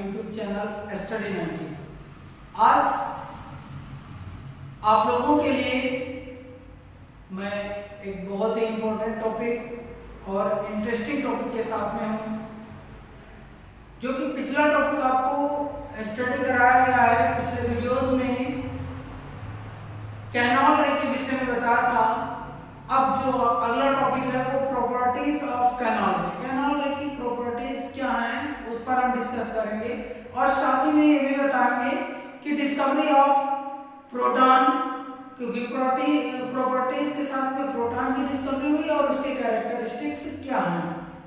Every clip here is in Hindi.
YouTube channel study 90। आज आप लोगों के लिए मैं एक बहुत ही इम्पोर्टेंट टॉपिक और इंटरेस्टिंग टॉपिक के साथ में हूँ, जो कि पिछला टॉपिक आपको स्टडी कराया गया है। पिछले वीडियोस में कैनॉल रे के विषय में बताया था। अब जो अगला टॉपिक है वो प्रॉपर्टीज ऑफ कैनॉल रे। कैनॉल रे की प्रॉपर्टीज क्या हैं उस पर हम डिस्कस करेंगे, और साथ ही में ये भी बताएंगे कि डिस्कवरी ऑफ प्रोटॉन, क्योंकि प्रॉपर्टीज के साथ में प्रोटॉन की डिस्कवरी हुई और उसके कैरेक्टरिस्टिक्स क्या हैं,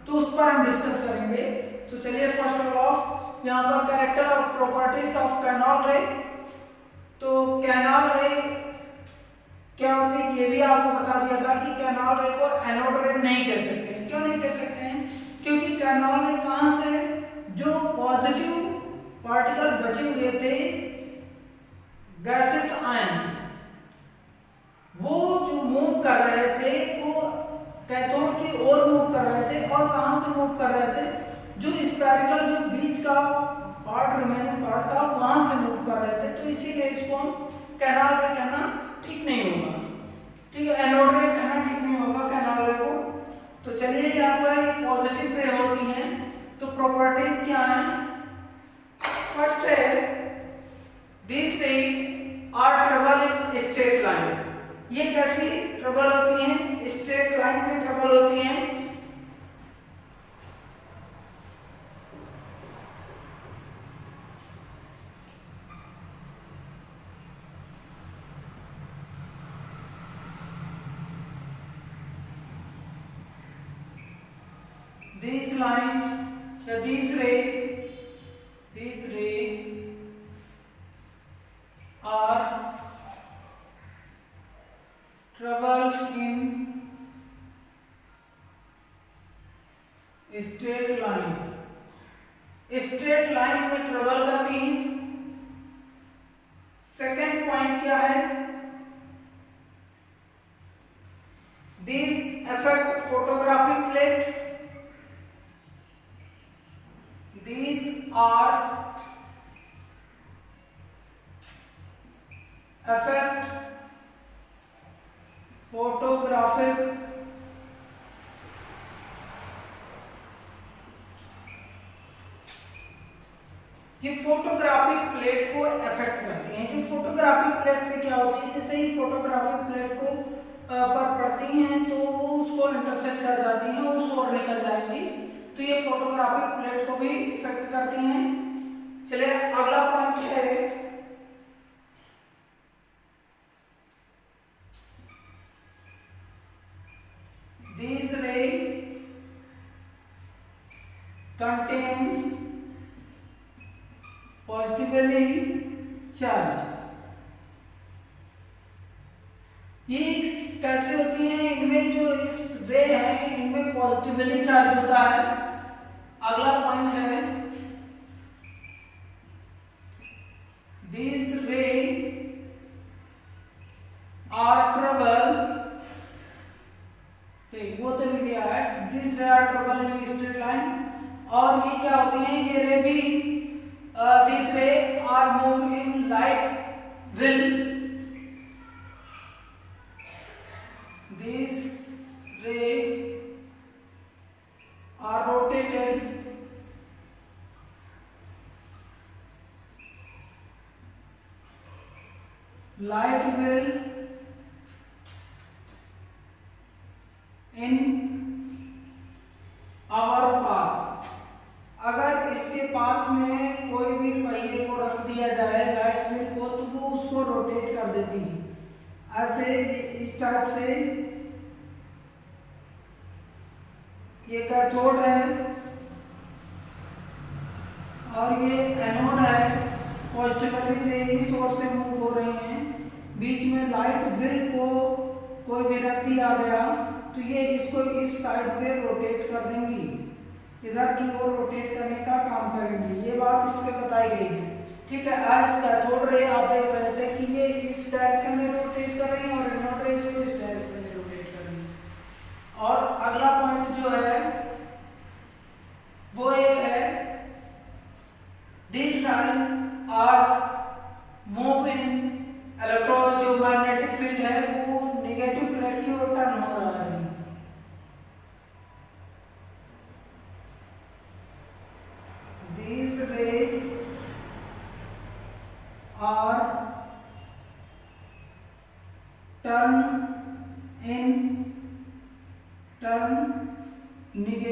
तो उस पर हम डिस्कस करेंगे। तो चलिए फर्स्ट ऑफ यहाँ पर कैरेक्टर और प्रॉपर्टीज ऑफ कैनॉल रे। तो कैनॉल रे क्या होती है ये भी आपको बता दिया था कि कैनॉल रे को एनोड रे नहीं कह सकते। क्यों नहीं कह सकते हैं? क्योंकि कैनॉल रे कहां से जो पॉजिटिव पार्टिकल बचे हुए थे गैसेस आयन, वो जो मूव कर रहे थे वो कैथोड की ओर मूव कर रहे थे। और कहां से मूव कर रहे थे? जो स्फेरिकल जो बीच का पार्ट रिमेनिंग पार्ट था वहां से मूव कर रहे थे। तो इसीलिए इसको हम कैनॉल रे कहना ठीक नहीं होगा, ठीक है। एनोड रे कहना ठीक नहीं होगा कैनॉल रे को। तो चलिए यहाँ पर ये पॉजिटिव रे होती हैं, तो प्रॉपर्टीज क्या हैं? फर्स्ट है this ray are travel in straight line. ये कैसी ट्रबल होती हैं? स्ट्रेट लाइन में ट्रबल होती हैं। These lines या these ray are trouble in straight line। Straight line में ट्रबल करती हैं। सेकेंड पॉइंट क्या है? This affect photographic plate. These are affect photographic ये फोटोग्राफिक प्लेट को अफेक्ट करती हैं। जो फोटोग्राफिक प्लेट पे क्या होती है, जैसे ही फोटोग्राफिक प्लेट को पर पड़ती हैं तो वो उसको इंटरसेक्ट कर जाती हैं और उस ओर निकल जाएंगी, तो ये फोटोग्राफिक प्लेट को भी इफेक्ट करती हैं। चलिए अगला पॉइंट है दिस रे कंटेन पॉजिटिवली चार्ज। ये कैसे होती हैं? इनमें जो इस रे है इनमें पॉजिटिवली चार्ज होता है। अगला पॉइंट है दिस रे आर ट्रबल, वो तो लिख दिया है this ray are travel in straight line. और ये क्या होती हैं? ये रे भी this ray are move in light will. This ray are rotated light will in our path। अगर इसके पाथ में कोई भी पहिए को रख दिया जाए लाइट व्हील को, तो वो उसको रोटेट कर देती है। ऐसे इस टाइप से ये कैथोड है और ये एनोड है। पॉजिटिवली रे इस ओर से मूव हो रही हैं। बीच में लाइट व्हील को कोई भी रख दिया गया तो ये इसको इस साइड पे रोटेट कर देंगी, इधर की ओर रोटेट करने का काम करेंगी। ये बात इस पे बताई गई है, ठीक है। एज कैथोड रे आप देख रहे थे कि ये इस डायरेक्शन में रोटेट कर रही है और एनोड रे इसको इस डायरेक्शन में रोटेट कर रही है। और अगला पॉइंट जो है वो ये है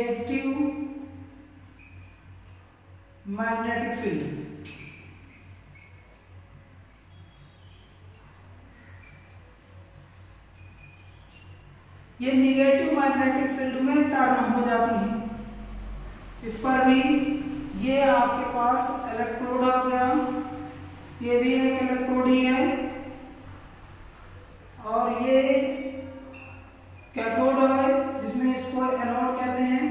निगेटिव मैग्नेटिक फील्ड। ये निगेटिव मैग्नेटिक फील्ड में टर्न हो जाती है। इस पर भी ये आपके पास इलेक्ट्रोड हो गया, ये भी एक इलेक्ट्रोड ही है, और ये कैथोड है जिसमें इसको एनोड कहते हैं,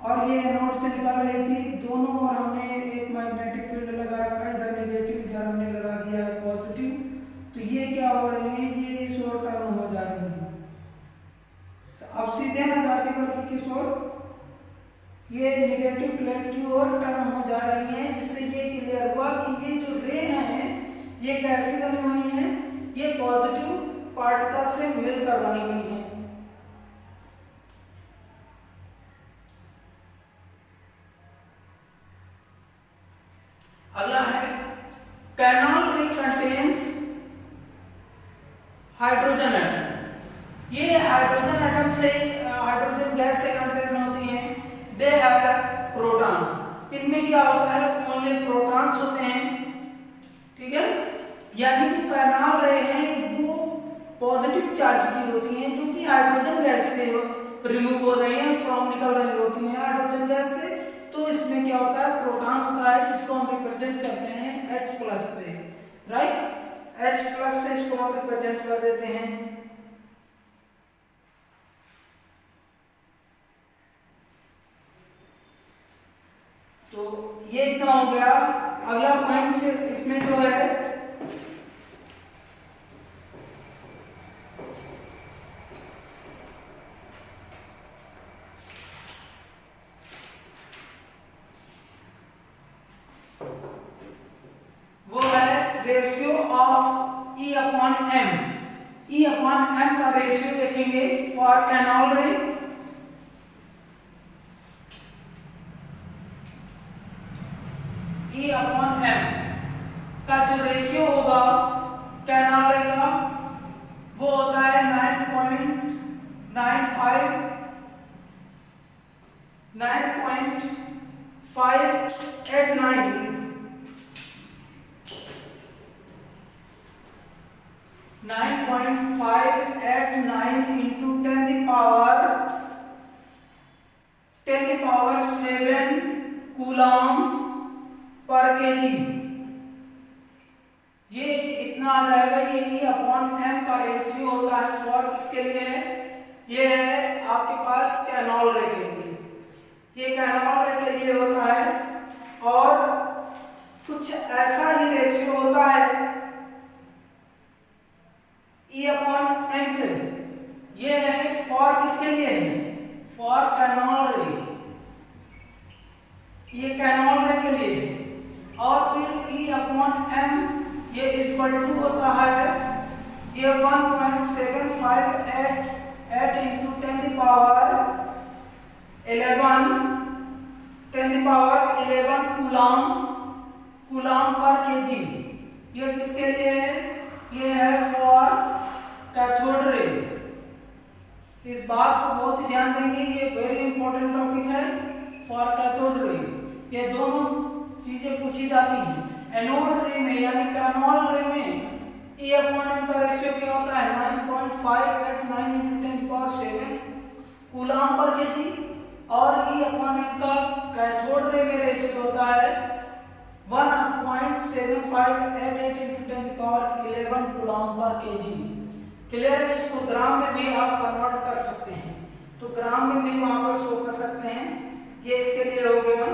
और ये एनोड से निकल रही थी। दोनों ओर हमने एक मैग्नेटिक फील्ड लगा रखा है, इधर नेगेटिव, इधर हमने लगा दिया है पॉजिटिव। तो ये क्या हो रहे हैं, ये इस ओर टर्न हो जा रही है। अब सीधे ना जाके बल्कि किस ओर, ये नेगेटिव प्लेट की ओर टर्न हो जा रही है, जिससे ये क्लियर हुआ कि ये जो रे है ये कैसी बनी हुई है, ये पॉजिटिव पार्टिकल से मिलकर बनी हुई है। अगला है कैनॉल रे कंटेन्स हाइड्रोजन एटम। ये हाइड्रोजन एटम से, हाइड्रोजन गैस से कंटेन होती हैं। They have proton. इनमें क्या होता है, ओनली प्रोटॉन्स होते हैं, ठीक है। यानी कि कैनॉल रे हैं वो पॉजिटिव चार्ज की होती हैं, जो कि हाइड्रोजन गैस से रिमूव हो रही हैं, फ्रॉम निकल रही होती हैं हाइड्रोजन गैस से। तो इसमें क्या होता है, प्रोटॉन होता है, जिसको हम रिप्रेजेंट करते हैं H+ से, राइट। H+ से इसको हम रिप्रेजेंट कर देते हैं। तो ये इतना हो गया। अगला पॉइंट इसमें जो है, वो है रेशियो ऑफ E/M। E/M का रेशियो देखेंगे फॉर कैनॉल रे। E/M का जो रेशियो होगा कैनॉल रे का, वो होता है 9.589 9.589 into 10⁻⁷ कूलम पर केजी। ये इतना आ जाएगा। ये E/M का रेशियो होता है फॉर किसके लिए है, ये है आपके पास कैनॉल रे के लिए। ये कैनॉल रे के लिए होता है, और कुछ ऐसा ही रेशियो होता है E/M के। ये है फॉर किसके लिए है, फॉर कैनॉल रे, ये कैनॉल रे के लिए। और फिर E/M ये इक्वल टू होता है, ये 1.758 into 10⁻11 कूलम पर केजी। ये किसके लिए है, ये है फॉर कैथोड रे। इस बात को बहुत ध्यान देंगे, ये वेरी इंपॉर्टेंट टॉपिक है फॉर कैथोड रे। ये दोनों चीजें पूछी जाती हैं। एनोड रे में यानी कैनॉल रे में E/M का रेशियो क्या होता है, 9.589 into 10⁻⁷ कूलम पर केजी। और E/M का कैथोड रे में रेशियो होता है 1.7588 into 10⁻11 coulomb per KG. Clear है। इसको ग्राम में भी आप कन्वर्ट कर सकते हैं, तो ग्राम में भी वहां पर शो कर सकते हैं। ये इसके लिए हो गया।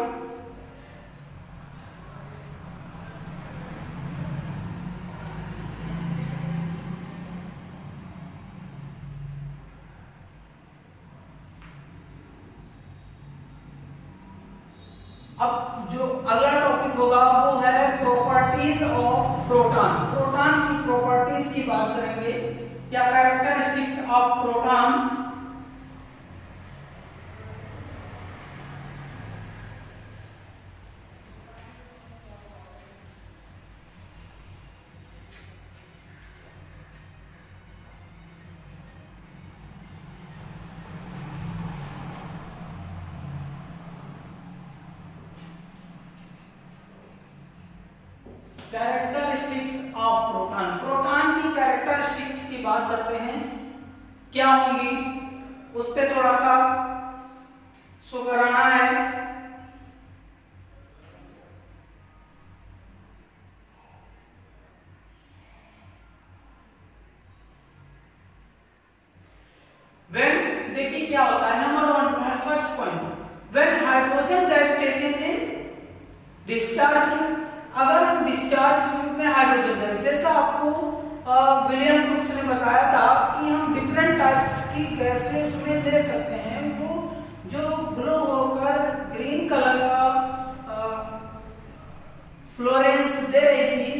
अब जो अगला टॉपिक होगा वो है प्रॉपर्टीज ऑफ प्रोटॉन। प्रोटॉन की प्रॉपर्टीज की बात करेंगे, या characteristics of proton. Characteristics of proton. Proton की कैरेक्टरिस्टिक्स की बात करते हैं, क्या होंगी उस पे थोड़ा सा शो कराना है। व्हेन देखिए क्या होता है, number 1 first point, when hydrogen gas taken in discharge tube, अगर हम डिस्चार्ज ट्यूब में हाइड्रोजन गैस, जैसा आपको विलियम ब्रूक्स ने बताया था कि हम डिफरेंट टाइप्स की गैसें उसमें ले सकते हैं, वो जो ग्लो होकर ग्रीन कलर का फ्लोरेंस दे रही थी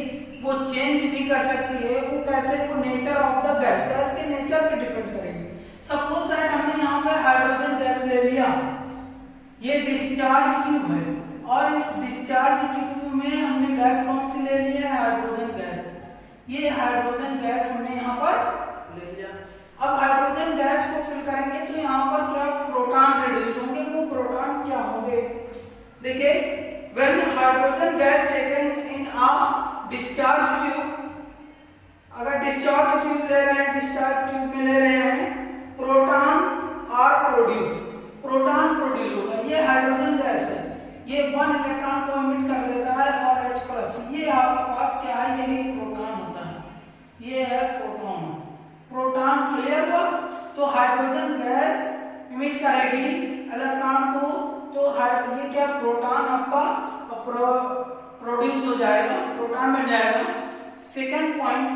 वो चेंज भी कर सकती है। वो कैसे, वो nature of the gas, gas के नेचर पे डिपेंड करेगी। सपोज दैट हमने यहाँ पे हाइड्रोजन गैस ले लिया, ये डिस्चार्ज ट्यूब है और इस डिस्चार्ज ट्यूब में हमने गैस कौन सी ले ली है, हाइड्रोजन गैस। ये हाइड्रोजन गैस हमने यहाँ पर ले लिया। अब हाइड्रोजन गैस को फिल करेंगे तो यहाँ पर क्या प्रोटॉन रिड्यूस होंगे, वो प्रोटॉन क्या होंगे, देखिए when hydrogen gas taken in a discharge tube, अगर डिस्चार्ज ट्यूब ले रहे हैं, डिस्चार्ज ट्यूब में ले रहे हैं, proton are produce, proton produce होगा। ये हाइड्रोजन गैस है, ये 1 इलेक्ट्रॉन को एमिट कर देता है और H+, ये आपके पास क्या है, यही प्रोटॉन होता है, ये है प्रोटॉन। प्रोटॉन क्लियर हुआ, तो हाइड्रोजन गैस एमिट करेगी इलेक्ट्रॉन को, तो ये क्या प्रोटॉन आपका प्रोड्यूस हो जाएगा, प्रोटॉन बन जाएगा। सेकंड पॉइंट,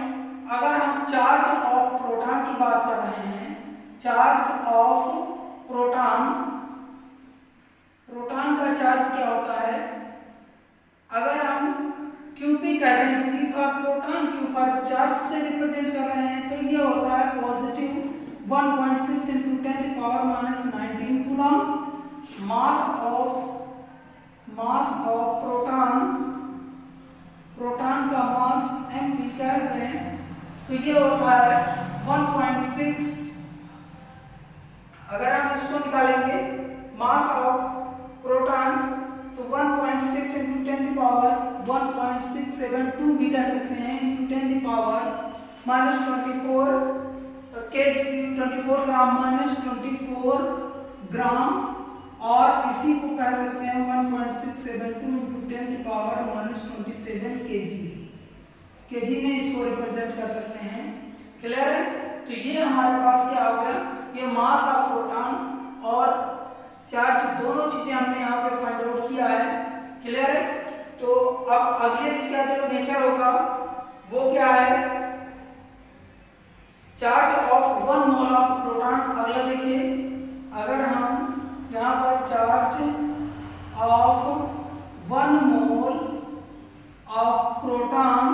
अगर हम चार्ज ऑफ प्रोटॉन की बात कर रहे हैं, चार्ज ऑफ प्रोटॉन, प्रोटॉन का चार्ज क्या होता है, अगर हम Qp कहते हैं, P पर प्रोटॉन, Q पर चार्ज से रिप्रेजेंट कर रहे हैं, तो ये होता है positive 1.6 × 10⁻⁻19 coulomb. Mass of proton, proton का मास mp कहते हैं, तो ये होता है 1.6। अगर हम इसको निकालेंगे मास ऑफ प्रोटॉन, तो 1.6 × 10⁻1.672 भी कह सकते हैं, ×10⁻⁻24 kg, 24 ग्राम -24 ग्राम, और इसी को कह सकते हैं 1.672 × 10⁻⁻27 kg में इसको रिप्रेजेंट कर सकते हैं। क्लियर है, तो ये हमारे पास क्या हो गया, ये मास ऑफ प्रोटॉन और चार्ज दोनों चीजें हमने यहाँ पे फाइंड आउट किया है। क्लियर है, तो अब अगले इसका जो नेचर होगा वो क्या है, charge of 1 mole of proton. अगला देखिए, अगर हम यहाँ पर charge of 1 mole of proton,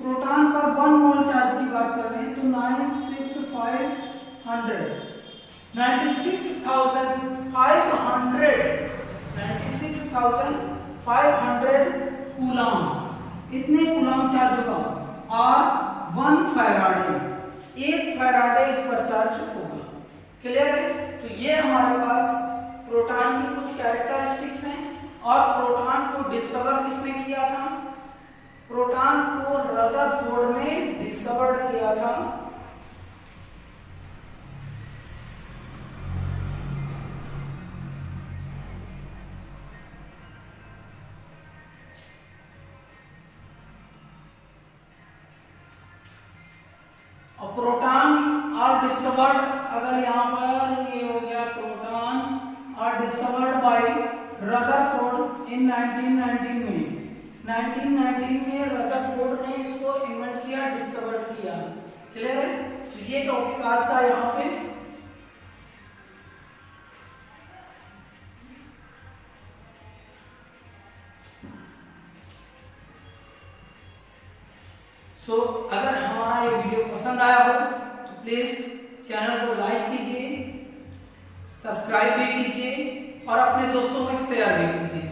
proton पर 1 मोल चार्ज की बात कर रहे हैं, तो 96,500 कूलम, इतने कूलम चार्ज होगा, और 1 फैराडे, 1 फैराडे इस पर चार्ज होगा। क्लियर है, तो ये हमारे पास प्रोटॉन की कुछ कैरेक्टरिस्टिक्स हैं। और प्रोटॉन को डिस्कवर किसने किया था, प्रोटॉन को रदरफोर्ड ने डिस्कवर किया था। और प्रोटॉन आर डिस्कवर्ड, अगर यहाँ पर ये हो गया, proton are discovered by Rutherford in 1919 में। 1919 में रदरफोर्ड ने इसको इन्वेंट किया, डिस्कवर किया। क्लियर है, तो ये टॉपिक आज था यहाँ पे। अगर हमारा ये वीडियो पसंद आया हो तो प्लीज चैनल को लाइक कीजिए, सब्सक्राइब भी कीजिए और अपने दोस्तों में शेयर भी कीजिए।